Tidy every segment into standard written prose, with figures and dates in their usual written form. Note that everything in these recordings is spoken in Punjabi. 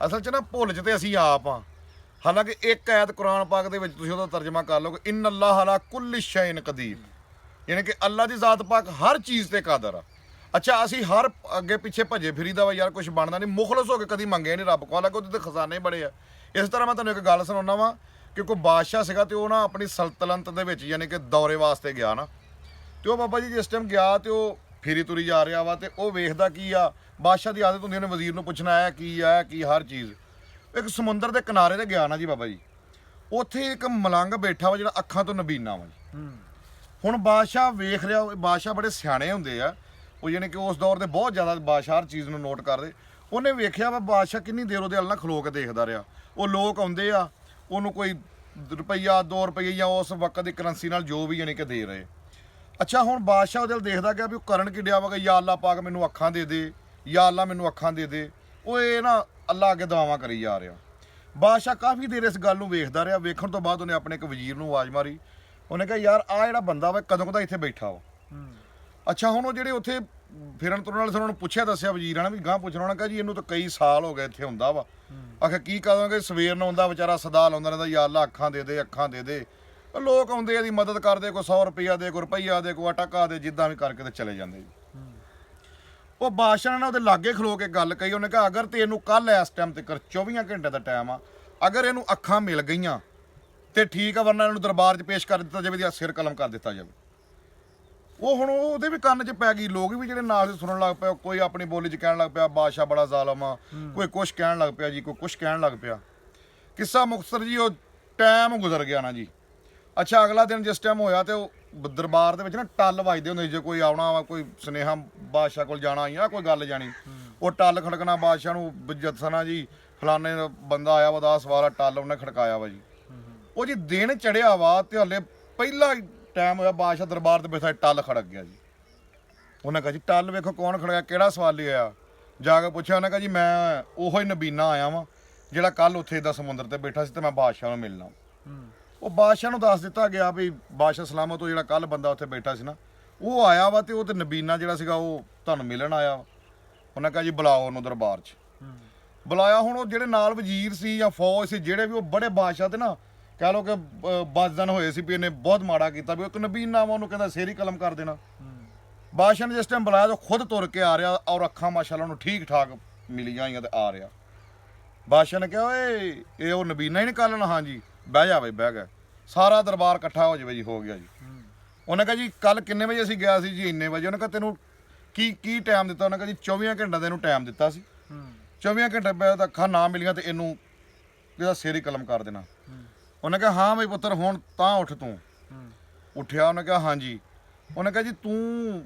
ਅਸਲ 'ਚ ਨਾ ਭੁੱਲ 'ਚ ਤੇ ਅਸੀਂ ਆਪ ਆ। ਹਾਲਾਂਕਿ ਇੱਕ ਆਇਤ ਕੁਰਾਨ ਪਾਕ ਦੇ ਵਿੱਚ ਤੁਸੀਂ ਉਹਦਾ ਤਰਜਮਾ ਕਰ ਲਓਗੇ, ਇਨ ਅੱਲਾਹ ਅਲਾ ਕੁੱਲ ਸ਼ੈਇਨ ਕਦੀਰ, ਯਾਨੀ ਕਿ ਅੱਲਾ ਦੀ ਜ਼ਾਤ ਪਾਕ ਹਰ ਚੀਜ਼ ਤੇ ਕਾਦਰ ਆ। ਅੱਛਾ, ਅਸੀਂ ਹਰ ਅੱਗੇ ਪਿੱਛੇ ਭੱਜੇ ਫਿਰੀਦਾ ਵਾ, ਯਾਰ ਕੁਝ ਬਣਦਾ ਨਹੀਂ, ਮੁਖਲਸ ਹੋ ਕੇ ਕਦੀ ਮੰਗੇ ਨਹੀਂ ਰੱਬ ਕੋਲ, ਹਾਲਾਂਕਿ ਉਹਦੇ ਤੇ ਖਜ਼ਾਨੇ ਬੜੇ ਆ। ਇਸ ਤਰ੍ਹਾਂ ਮੈਂ ਤੁਹਾਨੂੰ ਇੱਕ ਗੱਲ ਸੁਣਾਉਣਾ ਵਾ ਕਿ ਕੋਈ ਬਾਦਸ਼ਾਹ ਸੀਗਾ ਤੇ ਉਹ ਨਾ ਆਪਣੀ ਸਲਤਨਤ ਦੇ ਵਿੱਚ ਯਾਨੀ ਕਿ ਦੌਰੇ ਵਾਸਤੇ ਗਿਆ ਨਾ, ਤੇ ਉਹ ਬਾਬਾ ਜੀ ਜਿਸ ਟਾਈਮ ਗਿਆ ਤੇ ਉਹ ਫਿਰੀ ਤੁਰੀ ਜਾ ਰਿਹਾ ਵਾ, ਤੇ ਉਹ ਵੇਖਦਾ ਕੀ ਆ, ਬਾਦਸ਼ਾਹ ਦੀ ਆਦਤ ਹੁੰਦੀ ਉਹਨੇ ਵਜ਼ੀਰ ਨੂੰ ਪੁੱਛਣਾ ਆਇਆ ਕੀ ਹਰ ਚੀਜ਼। ਇੱਕ ਸਮੁੰਦਰ ਦੇ ਕਿਨਾਰੇ ਤੇ ਗਿਆ ਨਾ ਜੀ ਬਾਬਾ ਜੀ, ਉੱਥੇ ਇੱਕ ਮਲੰਗ ਬੈਠਾ ਵਾ ਜਿਹੜਾ ਅੱਖਾਂ ਤੋਂ ਨਬੀਨਾ ਵਾ ਜੀ। ਹੁਣ ਬਾਦਸ਼ਾਹ ਵੇਖ ਰਿਹਾ, ਬਾਦਸ਼ਾਹ ਬੜੇ ਸਿਆਣੇ ਹੁੰਦੇ ਆ, ਉਹ ਯਾਨੀ ਕਿ ਉਸ ਦੌਰ ਦੇ ਬਹੁਤ ਜ਼ਿਆਦਾ ਬਾਦਸ਼ਾਹ ਹਰ ਚੀਜ਼ ਨੂੰ ਨੋਟ ਕਰਦੇ। ਉਹਨੇ ਵੇਖਿਆ ਵਾ ਬਾਦਸ਼ਾਹ ਕਿੰਨੀ ਦੇਰ ਉਹਦੇ ਵੱਲ ਨਾਲ ਖਲੋ ਕੇ ਦੇਖਦਾ ਰਿਹਾ। ਉਹ ਲੋਕ ਆਉਂਦੇ ਆ, ਉਹਨੂੰ ਕੋਈ ਰੁਪਈਆ 2 ਰੁਪਈਏ ਜਾਂ ਉਸ ਵਕਤ ਦੀ ਕਰੰਸੀ ਨਾਲ ਜੋ ਵੀ ਯਾਨੀ ਕਿ ਦੇ ਰਹੇ। ਅੱਛਾ, ਹੁਣ ਬਾਦਸ਼ਾਹ ਉਹਦੇ ਵੱਲ ਦੇਖਦਾ ਗਿਆ ਵੀ ਉਹ ਕਰਨ ਕੀ ਡਿਆ ਵਾ, ਯਾ ਅੱਲਾ ਪਾਕ ਮੈਨੂੰ ਅੱਖਾਂ ਦੇ ਦੇ, ਯਾ ਅੱਲਾ ਮੈਨੂੰ ਅੱਖਾਂ ਦੇ ਦੇ। ਉਹ ਇਹ ਨਾ ਅੱਲਾ ਅੱਗੇ ਦੁਆਵਾਂ ਕਰੀ ਜਾ ਰਿਹਾ। ਬਾਦਸ਼ਾਹ ਕਾਫੀ ਦੇਰ ਇਸ ਗੱਲ ਨੂੰ ਵੇਖਦਾ ਰਿਹਾ। ਵੇਖਣ ਤੋਂ ਬਾਅਦ ਉਹਨੇ ਆਪਣੇ ਇੱਕ ਵਜ਼ੀਰ ਨੂੰ ਆਵਾਜ਼ ਮਾਰੀ। ਉਹਨੇ ਕਿਹਾ ਯਾਰ ਆਹ ਜਿਹੜਾ ਬੰਦਾ ਵਾ ਕਦੋਂ ਕਦਾ ਇੱਥੇ ਬੈਠਾ ਵਾ। ਅੱਛਾ, ਹੁਣ ਉਹ ਜਿਹੜੇ ਉੱਥੇ ਫਿਰਨ ਤੁਰਨ ਵਾਲੇ ਉਹਨਾਂ ਨੂੰ ਪੁੱਛਿਆ ਦੱਸਿਆ ਵਜ਼ੀਰਾਂ ਨੇ ਵੀ ਗਾਂ ਪੁੱਛਣਾ, ਉਹਨਾਂ ਕਿਹਾ ਜੀ ਇਹਨੂੰ ਤਾਂ ਕਈ ਸਾਲ ਹੋ ਗਏ ਇੱਥੇ ਹੁੰਦਾ ਵਾ। ਆਖਿਰ ਕੀ ਕਰਾਂਗੇ, ਸਵੇਰ ਨੂੰ ਆਉਂਦਾ ਵਿਚਾਰਾ ਸਦਾ ਲਾਉਂਦਾ ਰਹਿੰਦਾ, ਯਾ ਅੱਲਾ ਅੱਖਾਂ ਦੇ ਦੇ ਅੱਖਾਂ ਦੇ ਦੇ। ਲੋਕ ਆਉਂਦੇ ਇਹਦੀ ਮਦਦ ਕਰਦੇ, ਕੋਈ 100 ਰੁਪਈਆ ਦੇ, ਕੋਈ ਰੁਪਈਆ ਦੇ, ਕੋਈ ਟਕਾ ਦੇ, ਜਿੱਦਾਂ ਵੀ ਕਰਕੇ ਤੇ ਚਲੇ ਜਾਂਦੇ ਜੀ। ਉਹ ਬਾਦਸ਼ਾਹ ਨੇ ਉਹਦੇ ਲਾਗੇ ਖਲੋ ਕੇ ਗੱਲ ਕਹੀ। ਉਹਨੇ ਕਿਹਾ ਅਗਰ ਤੇ ਇਹਨੂੰ ਕੱਲ ਇਸ ਟਾਈਮ ਤੱਕ 24 ਘੰਟੇ ਦਾ ਟਾਈਮ ਆ, ਅਗਰ ਇਹਨੂੰ ਅੱਖਾਂ ਮਿਲ ਗਈਆਂ ਤੇ ਠੀਕ ਆ, ਵਰਨਾ ਇਹਨੂੰ ਦਰਬਾਰ 'ਚ ਪੇਸ਼ ਕਰ ਦਿੱਤਾ ਜਾਵੇ ਤੇ ਸਿਰ ਕਲਮ ਕਰ ਦਿੱਤਾ ਜਾਵੇ। ਉਹ ਹੁਣ ਉਹਦੇ ਵੀ ਕੰਨ 'ਚ ਪੈ ਗਈ। ਲੋਕ ਵੀ ਜਿਹੜੇ ਨਾਲ ਦੇ ਸੁਣਨ ਲੱਗ ਪਿਆ, ਕੋਈ ਆਪਣੀ ਬੋਲੀ 'ਚ ਕਹਿਣ ਲੱਗ ਪਿਆ ਬਾਦਸ਼ਾਹ ਬੜਾ ਜ਼ਾਲਮ ਆ, ਕੋਈ ਕੁਛ ਕਹਿਣ ਲੱਗ ਪਿਆ ਜੀ, ਕੋਈ ਕੁਛ ਕਹਿਣ ਲੱਗ ਪਿਆ। ਕਿੱਸਾ ਮੁਖਤਸਰ ਜੀ, ਉਹ ਟਾਈਮ ਗੁਜ਼ਰ ਗਿਆ ਨਾ ਜੀ। ਅੱਛਾ, ਅਗਲਾ ਦਿਨ ਜਿਸ ਟਾਈਮ ਹੋਇਆ ਤੇ ਉਹ ਦਰਬਾਰ ਦੇ ਵਿੱਚ ਨਾ ਟੱਲ ਵੱਜਦੇ ਹੁੰਦੇ, ਜੇ ਕੋਈ ਆਉਣਾ ਵਾ, ਕੋਈ ਸੁਨੇਹਾ ਬਾਦਸ਼ਾਹ ਕੋਲ ਜਾਣਾ ਜਾਂ ਕੋਈ ਗੱਲ ਜਾਣੀ, ਉਹ ਟੱਲ ਖੜਕਣਾ, ਬਾਦਸ਼ਾਹ ਨੂੰ ਦੱਸਣਾ ਜੀ ਫਲਾਣੇ ਬੰਦਾ ਆਇਆ ਵਾ, 10 ਵਾਰਾ ਟੱਲ ਉਹਨੇ ਖੜਕਾਇਆ ਵਾ ਜੀ। ਉਹ ਜੀ ਦਿਨ ਚੜਿਆ ਵਾ ਤੇ ਹਲੇ ਪਹਿਲਾ ਟਾਈਮ ਹੋਇਆ, ਬਾਦਸ਼ਾਹ ਦਰਬਾਰ ਦੇ ਬੈਠਾ, ਟੱਲ ਖੜਕ ਗਿਆ ਜੀ। ਉਹਨੇ ਕਿਹਾ ਜੀ ਟੱਲ ਵੇਖੋ ਕੌਣ ਖੜਿਆ, ਕਿਹੜਾ ਸਵਾਲੀ ਹੋਇਆ। ਜਾ ਕੇ ਪੁੱਛਿਆ, ਉਹਨੇ ਕਿਹਾ ਜੀ ਮੈਂ ਉਹੋ ਹੀ ਨਬੀਨਾ ਆਇਆ ਵਾਂ ਜਿਹੜਾ ਕੱਲ ਉੱਥੇ ਦਾ ਸਮੁੰਦਰ ਤੇ ਬੈਠਾ ਸੀ ਤੇ ਮੈਂ ਬਾਦਸ਼ਾਹ ਨੂੰ ਮਿਲਣਾ। ਉਹ ਬਾਦਸ਼ਾਹ ਨੂੰ ਦੱਸ ਦਿੱਤਾ ਗਿਆ ਵੀ ਬਾਦਸ਼ਾਹ ਸਲਾਮਤ, ਉਹ ਜਿਹੜਾ ਕੱਲ ਬੰਦਾ ਉੱਥੇ ਬੈਠਾ ਸੀ ਨਾ ਉਹ ਆਇਆ ਵਾ, ਤੇ ਉਹ ਤੇ ਨਬੀਨਾ ਜਿਹੜਾ ਸੀਗਾ ਉਹ ਤੁਹਾਨੂੰ ਮਿਲਣ ਆਇਆ ਵਾ। ਉਹਨੇ ਕਿਹਾ ਜੀ ਬੁਲਾਓ ਉਹਨੂੰ ਦਰਬਾਰ 'ਚ। ਬੁਲਾਇਆ। ਹੁਣ ਉਹ ਜਿਹੜੇ ਨਾਲ ਵਜ਼ੀਰ ਸੀ ਜਾਂ ਫੌਜ ਸੀ, ਜਿਹੜੇ ਵੀ ਉਹ ਬੜੇ ਬਾਦਸ਼ਾਹ ਤੇ ਨਾ ਕਹਿ ਲਓ ਕਿ ਬਦਜ਼ਨ ਹੋਏ ਸੀ ਵੀ ਇਹਨੇ ਬਹੁਤ ਮਾੜਾ ਕੀਤਾ, ਵੀ ਇੱਕ ਨਬੀਨਾ ਵਾ, ਉਹਨੂੰ ਕਹਿੰਦਾ ਸਿਰ ਹੀ ਕਲਮ ਕਰ ਦੇਣਾ। ਬਾਦਸ਼ਾਹ ਨੇ ਜਿਸ ਟਾਈਮ ਬੁਲਾਇਆ ਤਾਂ ਖੁਦ ਤੁਰ ਕੇ ਆ ਰਿਹਾ, ਔਰ ਅੱਖਾਂ ਮਾਸ਼ਾਅੱਲਾ ਉਹਨੂੰ ਠੀਕ ਠਾਕ ਮਿਲੀਆਂ ਹੋਈਆਂ ਤੇ ਆ ਰਿਹਾ। ਬਾਦਸ਼ਾਹ ਨੇ ਕਿਹਾ ਓਏ ਇਹ ਉਹ ਨਬੀਨਾ ਹੀ ਨਹੀਂ ਕੱਲ੍ਹ? ਹਾਂਜੀ। ਬਹਿ ਜਾ ਬਈ। ਬਹਿ ਗਿਆ। ਸਾਰਾ ਦਰਬਾਰ ਇਕੱਠਾ ਹੋ ਜਾਵੇ ਜੀ। ਹੋ ਗਿਆ ਜੀ। ਉਹਨੇ ਕਿਹਾ ਜੀ ਕੱਲ ਕਿੰਨੇ ਵਜੇ ਅਸੀਂ ਗਿਆ ਸੀ ਜੀ? ਇੰਨੇ ਵਜੇ। ਉਹਨੇ ਕਿਹਾ ਤੈਨੂੰ ਕੀ ਟਾਈਮ ਦਿੱਤਾ? ਉਹਨੇ ਕਿਹਾ ਜੀ 24 ਘੰਟੇ ਦਾ ਇਹਨੂੰ ਟਾਈਮ ਦਿੱਤਾ ਸੀ। 24 ਘੰਟੇ ਬਾਅਦ ਅੱਖਾਂ ਨਾ ਮਿਲੀਆਂ ਤੇ ਇਹਨੂੰ ਇਹਦਾ ਸਿਰ ਹੀ ਕਲਮ ਕਰ ਦੇਣਾ। ਉਹਨੇ ਕਿਹਾ ਹਾਂ ਬਈ ਪੁੱਤਰ ਹੁਣ ਤਾਂ ਉੱਠ ਤੂੰ। ਉੱਠਿਆ। ਉਹਨੇ ਕਿਹਾ ਹਾਂਜੀ। ਉਹਨੇ ਕਿਹਾ ਜੀ ਤੂੰ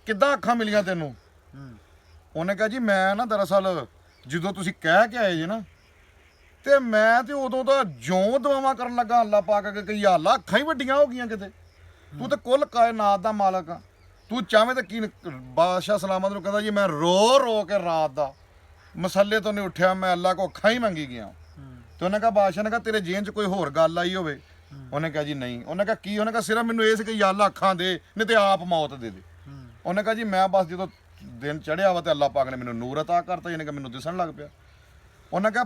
ਕਿੱਦਾਂ ਅੱਖਾਂ ਮਿਲੀਆਂ ਤੈਨੂੰ? ਉਹਨੇ ਕਿਹਾ ਜੀ ਮੈਂ ਨਾ ਦਰਅਸਲ ਜਦੋਂ ਤੁਸੀਂ ਕਹਿ ਕੇ ਆਏ ਜੇ ਨਾ ਤੇ ਮੈਂ ਤੇ ਉਦੋਂ ਤਾਂ ਜਿਉਂ ਦੁਆਵਾਂ ਕਰਨ ਲੱਗਾ ਅੱਲਾ ਪਾਕ ਕੇ ਕਈ ਅੱਲਾ ਅੱਖਾਂ ਹੀ ਵੱਡੀਆਂ ਹੋ ਗਈਆਂ ਕਿਤੇ। ਤੂੰ ਤੇ ਕੁੱਲ ਕਾਇਨਾਤ ਦਾ ਮਾਲਕ ਆ, ਤੂੰ ਚਾਹਵੇਂ ਤਾਂ ਕੀ। ਬਾਦਸ਼ਾਹ ਸਲਾਮਤ ਨੂੰ ਕਹਿੰਦਾ ਜੀ ਮੈਂ ਰੋ ਕੇ ਰਾਤ ਦਾ ਮਸੱਲੇ ਤੋਂ ਨਹੀਂ ਉੱਠਿਆ, ਮੈਂ ਅੱਲਾ ਕੋ ਅੱਖਾਂ ਹੀ ਮੰਗੀ ਗਿਆ। ਤੇ ਉਹਨੇ ਕਿਹਾ ਬਾਦਸ਼ਾਹ ਨੇ ਕਿਹਾ ਤੇਰੇ ਜੇਨ 'ਚ ਕੋਈ ਹੋਰ ਗੱਲ ਆਈ ਹੋਵੇ? ਉਹਨੇ ਕਿਹਾ ਜੀ ਨਹੀਂ। ਉਹਨੇ ਕਿਹਾ ਕੀ? ਉਹਨੇ ਕਿਹਾ ਸਿਰਫ ਮੈਨੂੰ ਇਹ ਸੀ ਕਿ ਅੱਲਾ ਅੱਖਾਂ ਦੇ, ਨਹੀਂ ਤੇ ਆਪ ਮੌਤ ਦੇ ਦੇ। ਉਹਨੇ ਕਿਹਾ ਜੀ ਮੈਂ ਬਸ ਜਦੋਂ ਦਿਨ ਚੜ੍ਹਿਆ ਵਾ ਤੇ ਅੱਲਾ ਪਾਕ ਨੇ ਮੈਨੂੰ ਨੂਰ ਅਤਾ ਕਰਤਾ, ਯਾਨੀ ਕਿ ਮੈਨੂੰ ਦਿਸਣ ਲੱਗ ਪਿਆ। ਉਹਨੇ ਕਿਹਾ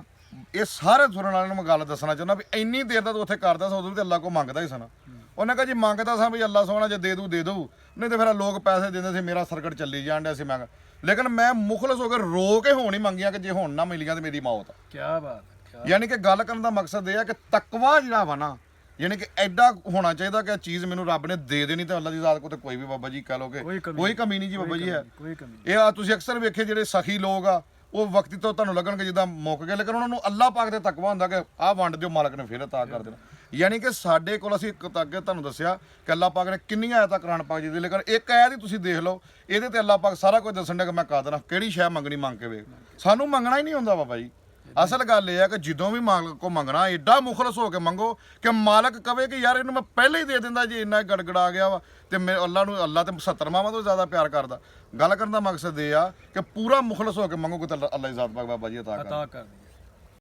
ਇਹ ਸਾਰੇ ਸੁਣਨ ਵਾਲਿਆਂ ਨੂੰ ਮੈਂ ਗੱਲ ਦੱਸਣਾ ਚਾਹੁੰਦਾ ਵੀ ਇੰਨੀ ਦੇਰ ਦਾ ਤੂੰ ਉੱਥੇ ਕਰਦਾ ਸੀ, ਉਦੋਂ ਵੀ ਤੇ ਅੱਲਾ ਕੋ ਮੰਗਦਾ ਹੀ ਸਨ। ਉਹਨੇ ਕਿਹਾ ਜੀ ਮੰਗਦਾ ਸਾਂ ਵੀ ਅੱਲਾ ਸੋਹਣਾ ਜੇ ਦੇ ਦੂ, ਨਹੀਂ ਤੇ ਫਿਰ ਲੋਕ ਪੈਸੇ ਦਿੰਦੇ ਸੀ, ਮੇਰਾ ਸਰਕਟ ਚੱਲੀ ਜਾਣ ਡਿਆ ਸੀ। ਮੈਂ ਲੇਕਿਨ ਮੈਂ ਮੁਖਲਸ ਹੋ ਕੇ ਰੋ ਕੇ ਹੋਣ ਹੀ ਮੰਗੀਆਂ ਕਿ ਜੇ ਹੁਣ ਨਾ ਮਿਲੀਆਂ ਤੇ ਮੇਰੀ ਮੌਤ ਆ। ਕੀ ਬਾਤ ਹੈ। ਯਾਨੀ ਕਿ ਗੱਲ ਕਰਨ ਦਾ ਮਕਸਦ ਇਹ ਆ ਕਿ ਤਕਵਾ ਜਿਹੜਾ ਵਾ ਨਾ, ਯਾਨੀ ਕਿ ਐਡਾ ਹੋਣਾ ਚਾਹੀਦਾ ਕਿ ਚੀਜ਼ ਮੈਨੂੰ ਰੱਬ ਨੇ ਦੇ ਦੇਣੀ ਤੇ ਅੱਲਾ ਦੀ ਜ਼ਾਤ ਕੋ ਤੇ ਕੋਈ ਵੀ ਬਾਬਾ ਜੀ ਕਹਿ ਲੋ ਕਿ ਕੋਈ ਕਮੀ ਨਹੀਂ ਜੀ ਬਾਬਾ ਜੀ ਹੈ। ਇਹ ਆ ਤੁਸੀਂ ਅਕਸਰ ਵੇਖੇ ਜਿਹੜੇ ਸਖੀ ਲੋਕ ਆ ਉਹ ਵਕਤੀ ਤੋਂ ਤੁਹਾਨੂੰ ਲੱਗਣਗੇ ਜਿੱਦਾਂ ਮੁੱਕ ਗਏ, ਲੇਕਿਨ ਉਹਨਾਂ ਨੂੰ ਅੱਲਾ ਪਾਕ ਦੇ ਤਕਵਾ ਹੁੰਦਾ ਕਿ ਆਹ ਵੰਡ ਦਿਓ, ਮਾਲਕ ਨੇ ਫਿਰ ਅਤਾ ਕਰ ਦੇਣਾ। ਯਾਨੀ ਕਿ ਸਾਡੇ ਕੋਲ ਅਸੀਂ ਇੱਕ ਅੱਗੇ ਤੁਹਾਨੂੰ ਦੱਸਿਆ ਕਿ ਅੱਲਾ ਪਾਕ ਨੇ ਕਿੰਨੀਆਂ ਆਇਤਾਂ ਕੁਰਾਨ ਪਾਕ ਜੀ ਦੀ, ਲੇਕਿਨ ਇੱਕ ਆਇਤ ਹੀ ਤੁਸੀਂ ਦੇਖ ਲਓ, ਇਹਦੇ ਤੇ ਅੱਲਾ ਪਾਕ ਸਾਰਾ ਕੁਝ ਦੱਸਣ ਡਿਆ ਕਿ ਮੈਂ ਕਾਦਰ ਹਾਂ, ਕਿਹੜੀ ਸ਼ੈ ਮੰਗਣੀ ਮੰਗ ਕੇ ਵੇਖ। ਸਾਨੂੰ ਮੰਗਣਾ ਹੀ ਨਹੀਂ ਹੁੰਦਾ ਬਾਬਾ ਜੀ। ਅਸਲ ਗੱਲ ਇਹ ਆ ਕਿ ਜਦੋਂ ਵੀ ਮਾਲਕ ਕੋ ਮੰਗਣਾ ਏਡਾ ਮੁਖਲਸ ਹੋ ਕੇ ਮੰਗੋ ਕਿ ਮਾਲਕ ਕਵੇ ਕਿ ਯਾਰ ਇਹਨੂੰ ਮੈਂ ਪਹਿਲਾਂ ਹੀ ਦੇ ਦਿੰਦਾ ਜੀ, ਇੰਨਾ ਗੜਗੜਾ ਗਿਆ ਵਾ। ਤੇ ਮੈਂ ਅੱਲਾ ਤੇ 70 ਮਾਵਾਂ ਤੋਂ ਜ਼ਿਆਦਾ ਪਿਆਰ ਕਰਦਾ। ਗੱਲ ਕਰਨ ਦਾ ਮਕਸਦ ਇਹ ਆ ਕਿ ਪੂਰਾ ਮੁਖਲਸ ਹੋ ਕੇ ਮੰਗੋ ਕਿ ਅੱਲਾ ਦੀ ਜ਼ਾਤ ਪਾਕ ਬਾਬਾ ਜੀ ਅਤਾ ਕਰ।